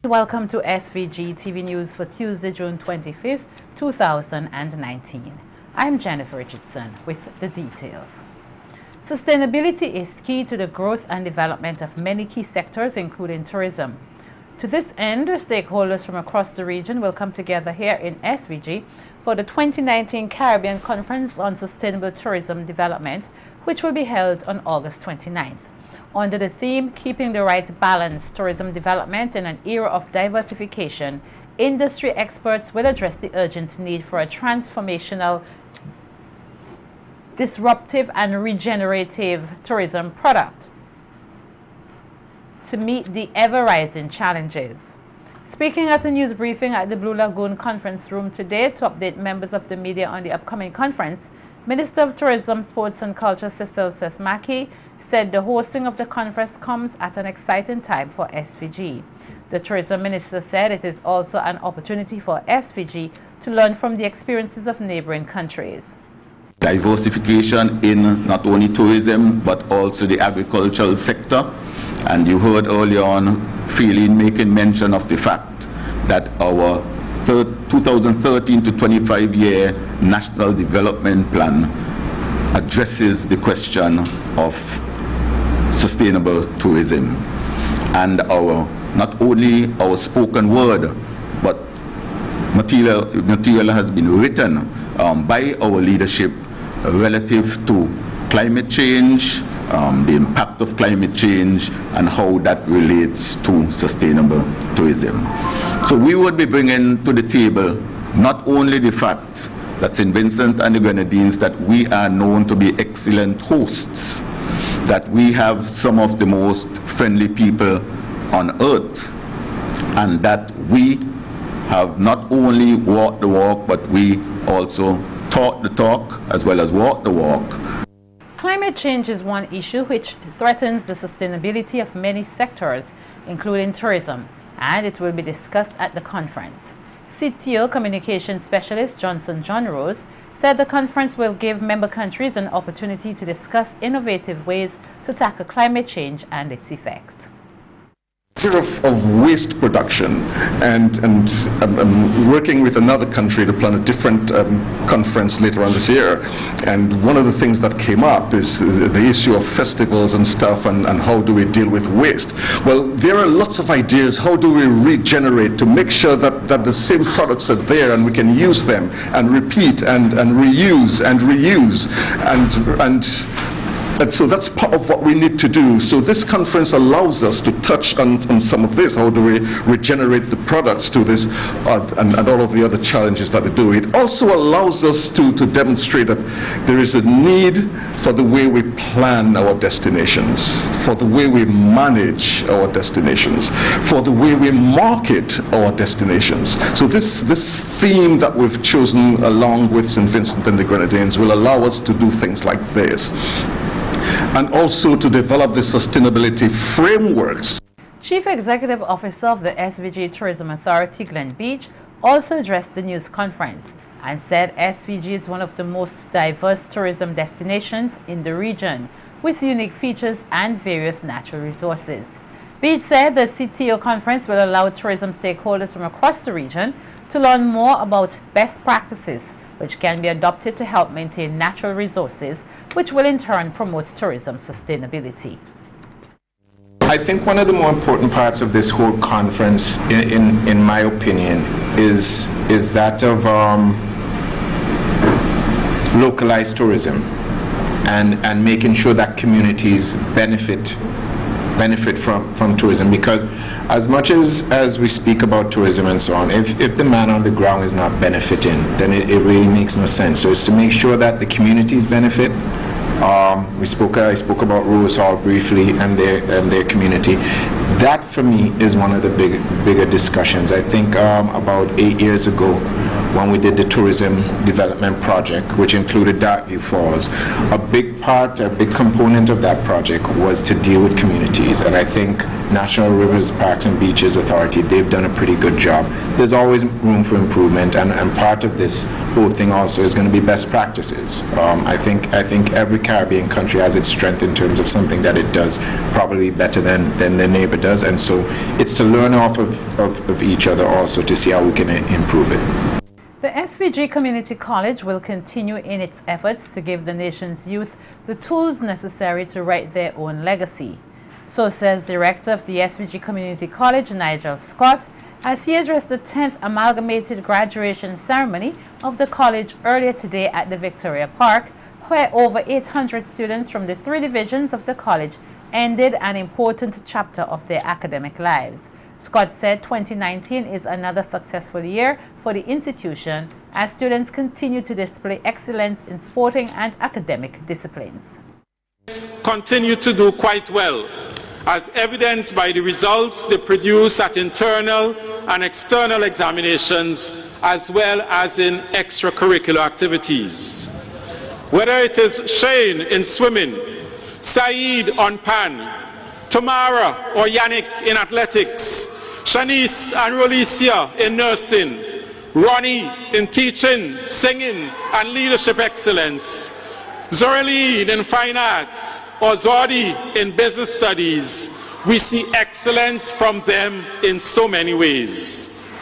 Welcome to SVG-TV News for Tuesday, June 25th, 2019. I'm Jennifer Richardson with the details. Sustainability is key to the growth and development of many key sectors, including tourism. To this end, stakeholders from across the region will come together here in SVG for the 2019 Caribbean Conference on Sustainable Tourism Development, which will be held on August 29th. Under the theme, Keeping the Right Balance, Tourism Development in an Era of Diversification, industry experts will address the urgent need for a transformational, disruptive and regenerative tourism product to meet the ever-rising challenges. Speaking at a news briefing at the Blue Lagoon Conference Room today to update members of the media on the upcoming conference, Minister of Tourism, Sports and Culture Cecil Sesmaki said the hosting of the conference comes at an exciting time for SVG. The Tourism Minister said it is also an opportunity for SVG to learn from the experiences of neighboring countries. Diversification in not only tourism but also the agricultural sector. And you heard earlier on Phelan making mention of the fact that our 2013 to 25 year National Development Plan addresses the question of sustainable tourism. And not only our spoken word, but material has been written by our leadership relative to climate change, the impact of climate change, and how that relates to sustainable tourism. So we would be bringing to the table not only the fact that St. Vincent and the Grenadines, that we are known to be excellent hosts, that we have some of the most friendly people on earth, and that we have not only walked the walk, but we also talk the talk as well as walk the walk. Climate change is one issue which threatens the sustainability of many sectors, including tourism, and it will be discussed at the conference. CTO Communication Specialist Johnson John Rose said the conference will give member countries an opportunity to discuss innovative ways to tackle climate change and its effects. Of waste production and working with another country to plan a different conference later on this year, and one of the things that came up is the issue of festivals and stuff, and how do we deal with waste. Well, there are lots of ideas. How do we regenerate to make sure that the same products are there and we can use them and repeat and reuse and reuse and so that's part of what we need to do. So this conference allows us to touch on some of this. How do we regenerate the products to this and all of the other challenges that they do. It also allows us to demonstrate that there is a need for the way we plan our destinations, for the way we manage our destinations, for the way we market our destinations. So this theme that we've chosen along with St. Vincent and the Grenadines will allow us to do things like this, and also to develop the sustainability frameworks. Chief Executive Officer of the SVG Tourism Authority, Glenn Beach, also addressed the news conference and said SVG is one of the most diverse tourism destinations in the region, with unique features and various natural resources. Beach said the CTO conference will allow tourism stakeholders from across the region to learn more about best practices which can be adopted to help maintain natural resources, which will in turn promote tourism sustainability. I think one of the more important parts of this whole conference, in my opinion, is that of localized tourism and making sure that communities benefit from tourism, because as much as we speak about tourism and so on, if the man on the ground is not benefiting, then it really makes no sense. So it's to make sure that the communities benefit. I spoke about Rose Hall briefly and their community. That for me is one of the bigger discussions. I think about 8 years ago when we did the tourism development project, which included Darkview Falls. A big component of that project was to deal with communities, and I think National Rivers, Parks and Beaches Authority, they've done a pretty good job. There's always room for improvement, and part of this whole thing also is going to be best practices. I think every Caribbean country has its strength in terms of something that it does probably better than their neighbor does, and so it's to learn off of each other also to see how we can improve it. The SVG Community College will continue in its efforts to give the nation's youth the tools necessary to write their own legacy. So says Director of the SVG Community College, Nigel Scott, as he addressed the 10th amalgamated graduation ceremony of the college earlier today at the Victoria Park, where over 800 students from the 3 divisions of the college ended an important chapter of their academic lives. Scott said 2019 is another successful year for the institution as students continue to display excellence in sporting and academic disciplines. Continue to do quite well, as evidenced by the results they produce at internal and external examinations, as well as in extracurricular activities. Whether it is Shane in swimming, Saeed on pan, Tamara or Yannick in athletics, Shanice and Rolicia in nursing, Ronnie in teaching, singing and leadership excellence, Zoraline in fine arts, or Zordi in business studies, we see excellence from them in so many ways.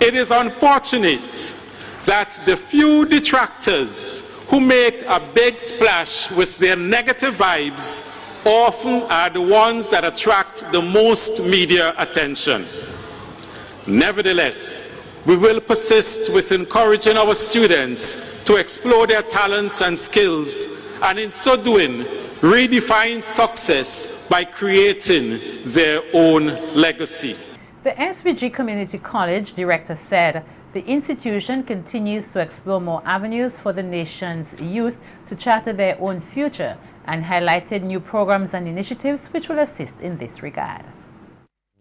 It is unfortunate that the few detractors who make a big splash with their negative vibes often are the ones that attract the most media attention. Nevertheless, we will persist with encouraging our students to explore their talents and skills, and in so doing, redefine success by creating their own legacy. The SVG Community College director said the institution continues to explore more avenues for the nation's youth to charter their own future, and highlighted new programs and initiatives which will assist in this regard.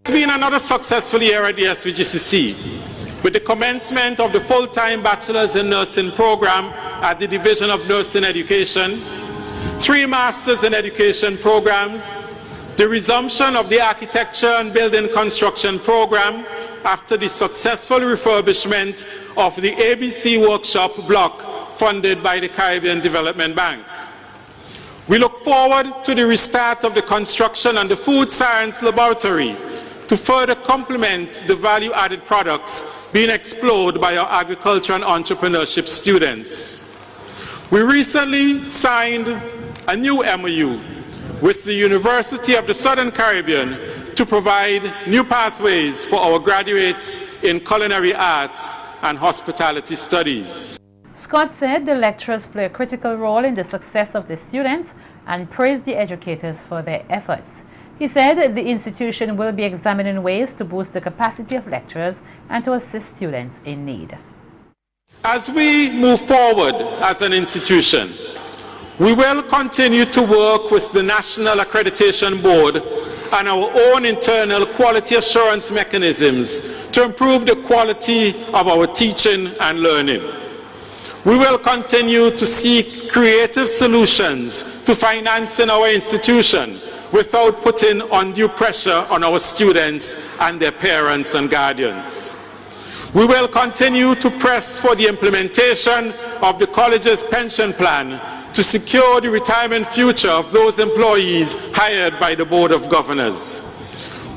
It's been another successful year at the SVGCC, with the commencement of the full-time Bachelor's in Nursing program at the Division of Nursing Education, 3 Masters in Education programs, the resumption of the Architecture and Building Construction program after the successful refurbishment of the ABC Workshop block funded by the Caribbean Development Bank. We look forward to the restart of the construction and the Food Science Laboratory to further complement the value-added products being explored by our agriculture and entrepreneurship students. We recently signed a new MOU with the University of the Southern Caribbean to provide new pathways for our graduates in culinary arts and hospitality studies. Scott said the lecturers play a critical role in the success of the students and praised the educators for their efforts. He said the institution will be examining ways to boost the capacity of lecturers and to assist students in need. As we move forward as an institution, we will continue to work with the National Accreditation Board and our own internal quality assurance mechanisms to improve the quality of our teaching and learning. We will continue to seek creative solutions to financing our institution without putting undue pressure on our students and their parents and guardians. We will continue to press for the implementation of the college's pension plan to secure the retirement future of those employees hired by the Board of Governors.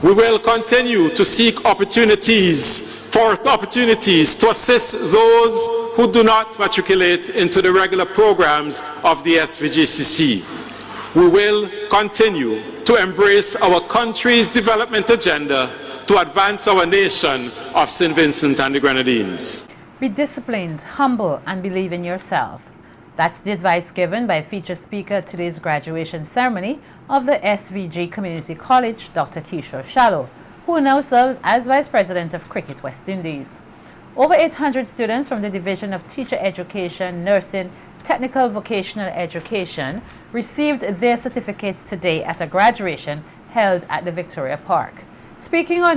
We will continue to seek opportunities to assist those who do not matriculate into the regular programs of the SVGCC. We will continue to embrace our country's development agenda to advance our nation of St. Vincent and the Grenadines. Be disciplined, humble, and believe in yourself. That's the advice given by featured speaker at today's graduation ceremony of the SVG Community College, Dr. Kishore Shallow, who now serves as Vice President of Cricket West Indies. Over 800 students from the Division of Teacher Education, Nursing, Technical Vocational Education received their certificates today at a graduation held at the Victoria Park. Speaking on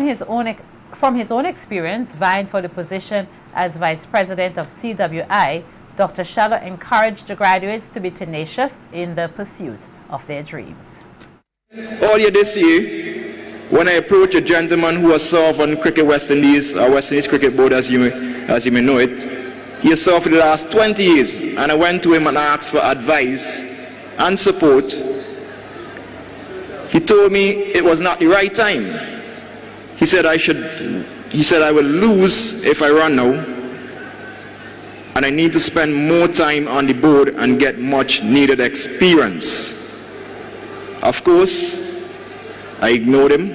from his own experience vying for the position As Vice President of CWI, Dr. Shallow encouraged the graduates to be tenacious in the pursuit of their dreams. Earlier this year, when I approached a gentleman who has served on Cricket West Indies, or West Indies Cricket Board as you may know it, he has served for the last 20 years, and I went to him and asked for advice and support. He told me it was not the right time. He said I will lose if I run now, and I need to spend more time on the board and get much needed experience. Of course, I ignored him,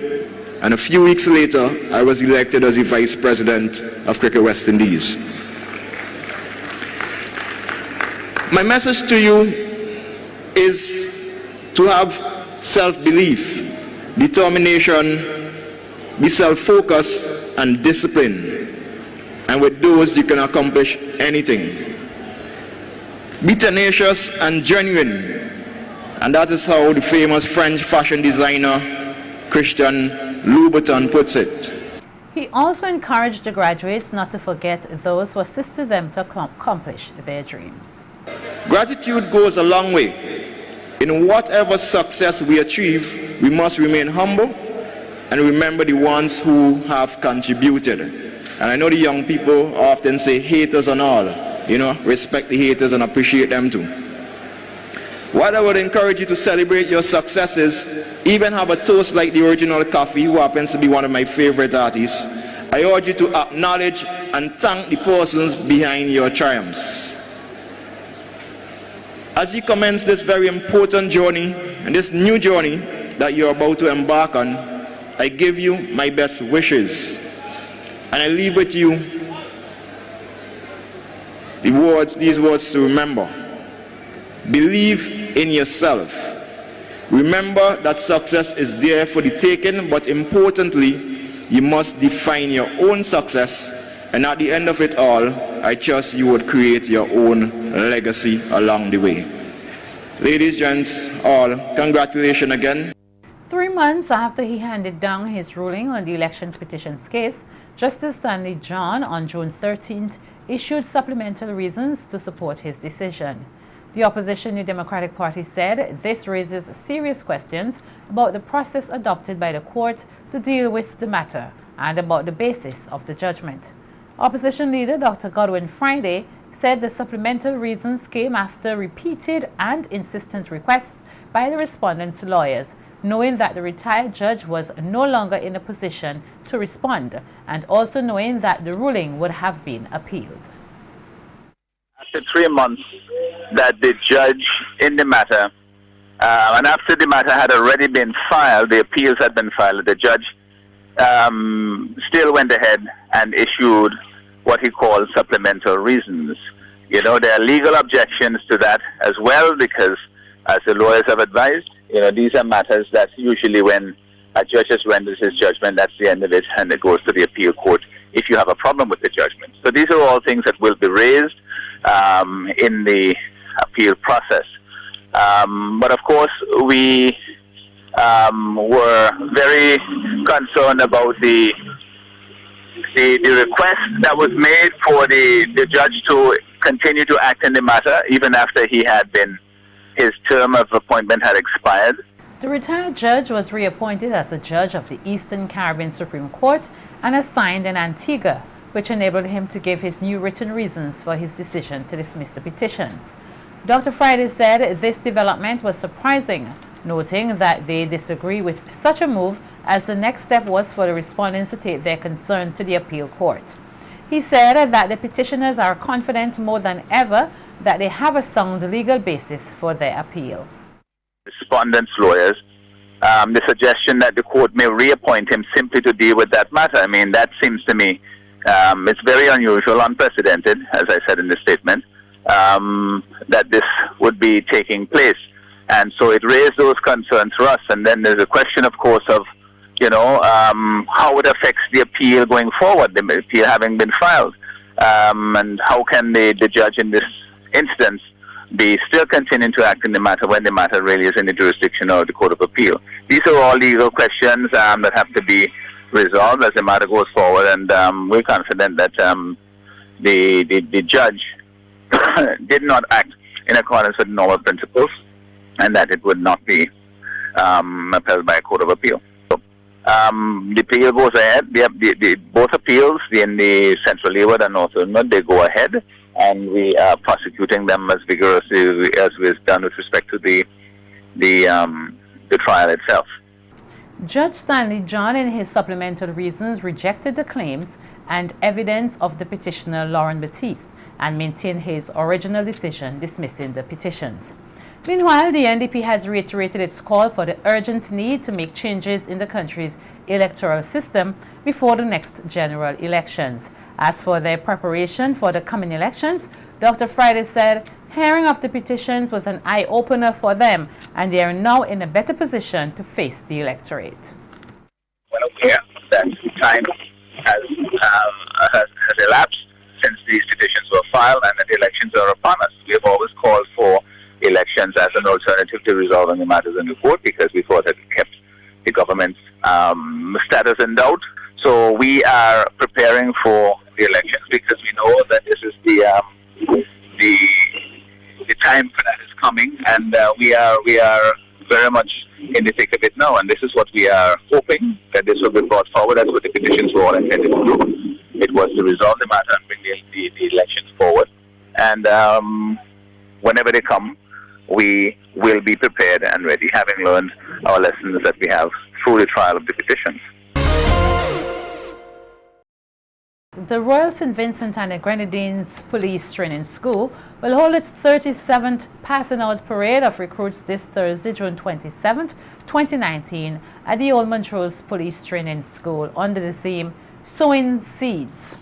and a few weeks later, I was elected as the Vice President of Cricket West Indies. My message to you is to have self-belief, determination, be self-focused and discipline, and with those you can accomplish anything. Be tenacious and genuine, and that is how the famous French fashion designer Christian Louboutin puts it. He also encouraged the graduates not to forget those who assisted them to accomplish their dreams. Gratitude goes a long way. In whatever success we achieve, we must remain humble and remember the ones who have contributed. And I know the young people often say haters and all, respect the haters and appreciate them too. While I would encourage you to celebrate your successes, even have a toast like the original Coffee, who happens to be one of my favorite artists, I urge you to acknowledge and thank the persons behind your triumphs. As you commence this very important journey, and this new journey that you're about to embark on, I give you my best wishes. And I leave with you these words to remember. Believe in yourself. Remember that success is there for the taking, but importantly, you must define your own success, and at the end of it all, I trust you would create your own legacy along the way. Ladies, gents, all, congratulations again. 3 months after he handed down his ruling on the elections petitions case, Justice Stanley John on June 13th issued supplemental reasons to support his decision. The opposition New Democratic Party said this raises serious questions about the process adopted by the court to deal with the matter and about the basis of the judgment. Opposition leader Dr. Godwin Friday said the supplemental reasons came after repeated and insistent requests by the respondents' lawyers, knowing that the retired judge was no longer in a position to respond, and also knowing that the ruling would have been appealed. After 3 months that the judge in the matter, and after the matter had already been filed, the appeals had been filed, the judge still went ahead and issued what he called supplemental reasons. There are legal objections to that as well, because as the lawyers have advised, these are matters that usually when a judge has rendered his judgment, that's the end of it, and it goes to the appeal court if you have a problem with the judgment. So these are all things that will be raised in the appeal process. But of course, we were very concerned about the request that was made for the judge to continue to act in the matter even after his term of appointment had expired. The retired judge was reappointed as a judge of the Eastern Caribbean Supreme Court and assigned in Antigua, which enabled him to give his new written reasons for his decision to dismiss the petitions. Dr. Friday said this development was surprising, noting that they disagree with such a move, as the next step was for the respondents to take their concern to the appeal court. He said that the petitioners are confident more than ever that they have a sound legal basis for their appeal. Respondents' lawyers, the suggestion that the court may reappoint him simply to deal with that matter, that seems to me, it's very unusual, unprecedented, as I said in the statement, that this would be taking place. And so it raised those concerns for us. And then there's a question, of course, of, how it affects the appeal going forward, the appeal having been filed. And how can the judge in this instance be still continuing to act in the matter when the matter really is in the jurisdiction of the Court of Appeal? These are all legal questions that have to be resolved as the matter goes forward. And we're confident that the judge did not act in accordance with normal principles, and that it would not be upheld by a court of appeal. So, the appeal goes ahead. Both appeals in the Central Leeward and North Leeward, they go ahead, and we are prosecuting them as vigorously as we've done with respect to the trial itself. Judge Stanley John, in his supplemental reasons, rejected the claims and evidence of the petitioner Lauren Batiste and maintained his original decision dismissing the petitions. Meanwhile, the NDP has reiterated its call for the urgent need to make changes in the country's electoral system before the next general elections. As for their preparation for the coming elections, Dr. Friday said hearing of the petitions was an eye-opener for them, and they are now in a better position to face the electorate. Well, aware that time has elapsed since these petitions were filed and that the elections are upon us. We have always called for elections as an alternative to resolving the matters in the court because we thought that it kept the government's status in doubt. So we are preparing for the elections because we know that this is the time for that is coming, and we are very much in the thick of it now, and this is what we are hoping, that this will be brought forward. That's what the petitions were all intended to do. It was to resolve the matter and bring the elections forward, and whenever they come, we will be prepared and ready, having learned our lessons that we have through the trial of the petitions. The Royal St. Vincent and the Grenadines Police Training School will hold its 37th Passing Out Parade of Recruits this Thursday, June 27th, 2019 at the Old Montrose Police Training School under the theme Sowing Seeds.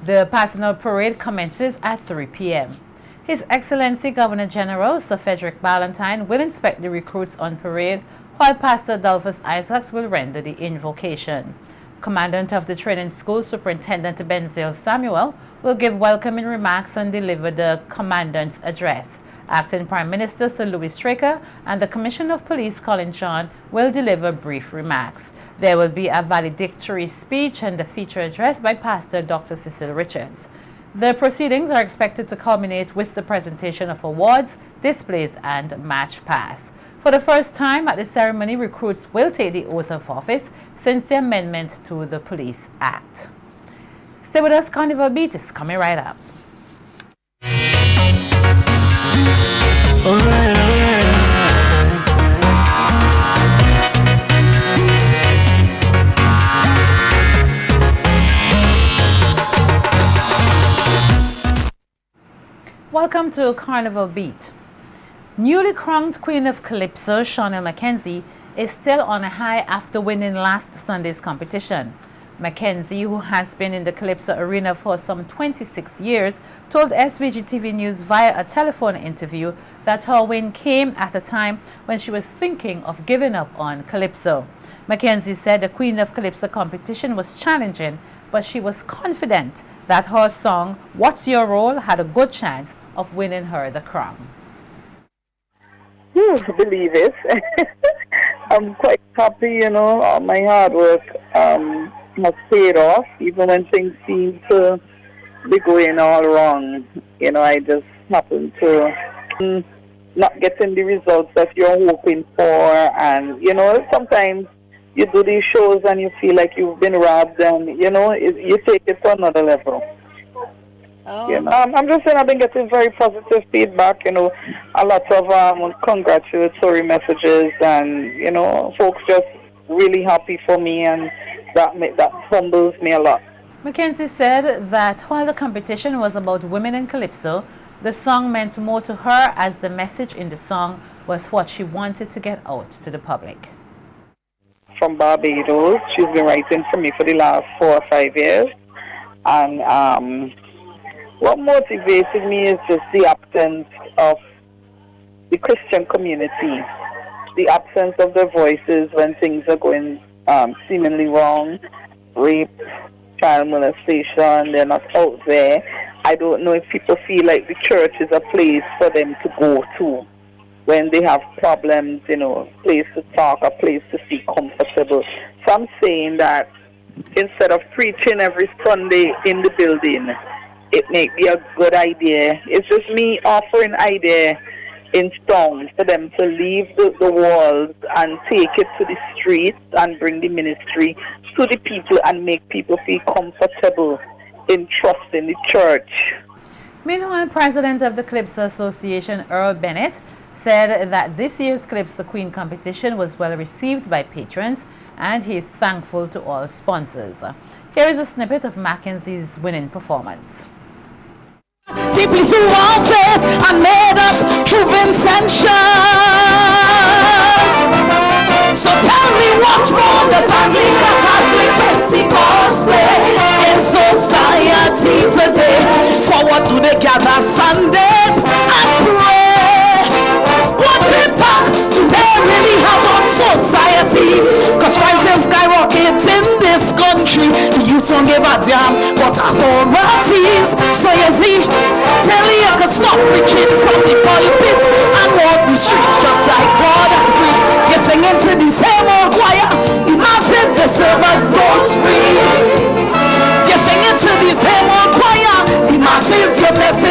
The Passing Out Parade commences at 3 p.m. His Excellency Governor General Sir Frederick Ballantyne will inspect the recruits on parade, while Pastor Adolphus Isaacs will render the invocation. Commandant of the training school, Superintendent Benzel Samuel, will give welcoming remarks and deliver the Commandant's address. Acting Prime Minister Sir Louis Straker and the Commissioner of Police, Colin John, will deliver brief remarks. There will be a valedictory speech and a feature address by Pastor Dr. Cecil Richards. The proceedings are expected to culminate with the presentation of awards, displays, and match pass. For the first time at the ceremony, recruits will take the oath of office since the amendment to the Police Act. Stay with us, Carnival Beat is coming right up. Welcome to Carnival Beat. Newly crowned Queen of Calypso, Chanel Mackenzie, is still on a high after winning last Sunday's competition. Mackenzie, who has been in the Calypso arena for some 26 years, told SVG-TV News via a telephone interview that her win came at a time when she was thinking of giving up on Calypso. Mackenzie said the Queen of Calypso competition was challenging, but she was confident that her song, What's Your Role, had a good chance of winning her the crown. Believe it. I'm quite happy, you know, all my hard work has paid off, even when things seem to be going all wrong. You know, I just happen to not getting the results that you're hoping for, and, you know, sometimes you do these shows and you feel like you've been robbed, and, you know, you take it to another level. Oh. You know, I'm just saying I've been getting very positive feedback, you know, a lot of congratulatory messages, and, you know, folks just really happy for me, and that humbles me a lot. Mackenzie said that while the competition was about women in Calypso, the song meant more to her, as the message in the song was what she wanted to get out to the public. From Barbados, she's been writing for me for the last 4 or 5 years, and what motivated me is just the absence of the Christian community, the absence of their voices when things are going seemingly wrong, rape, child molestation, they're not out there. I don't know if people feel like the church is a place for them to go to when they have problems, you know, a place to talk, a place to feel comfortable. So I'm saying that instead of preaching every Sunday in the building, it may be a good idea. It's just me offering idea in songs for them to leave the walls and take it to the streets and bring the ministry to the people and make people feel comfortable in trusting the church. Meanwhile, President of the Calypso Association, Earl Bennett, said that this year's Calypso Queen competition was well received by patrons and he is thankful to all sponsors. Here is a snippet of Mackenzie's winning performance. Deeply through our faith and made us true Vincentians. So tell me what role does Anglican, Catholic, Pentecost play in society today? For what do they gather Sundays and pray? What impact do they really have on society? Cause crime skyrockets in this country. The youth don't give a damn what authorities. So you see, tell you can stop preaching from the pulpit and walk the streets just like God and free. You're singing to the same old choir. The masses, the servants don't read. You're singing to the same old choir. The masses, your message